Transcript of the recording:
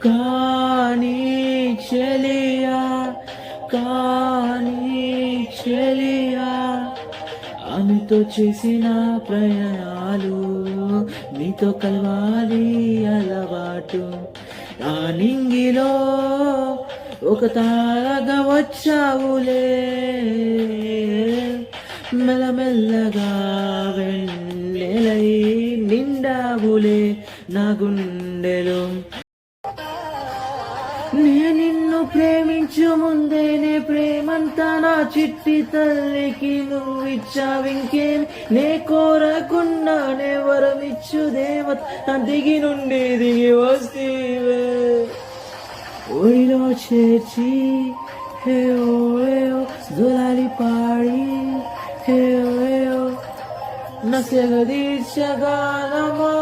కానీ చెలియా కానీ చెలియా ఆమెతో చేసిన ప్రయాణాలు నీతో కలవాలి అలవాటు ఆ నింగిలో ఒక తారగా వచ్చావులే మెల్లమెల్లగా వెన్నెలై నిండావులే నా గుండెలో నిన్ను ప్రేమించు ముందేనే ప్రేమంతా నా చిట్టి తల్లికి నువ్విచ్చావింకేం నే కోరకుండానే వరమిచ్చు దేవత నా దిగి నుండి దిగి వస్తీవే ఒడిలో చేర్చి హే ఓ జులాలి పాడి హే ఓ నసగదీర్చగానమా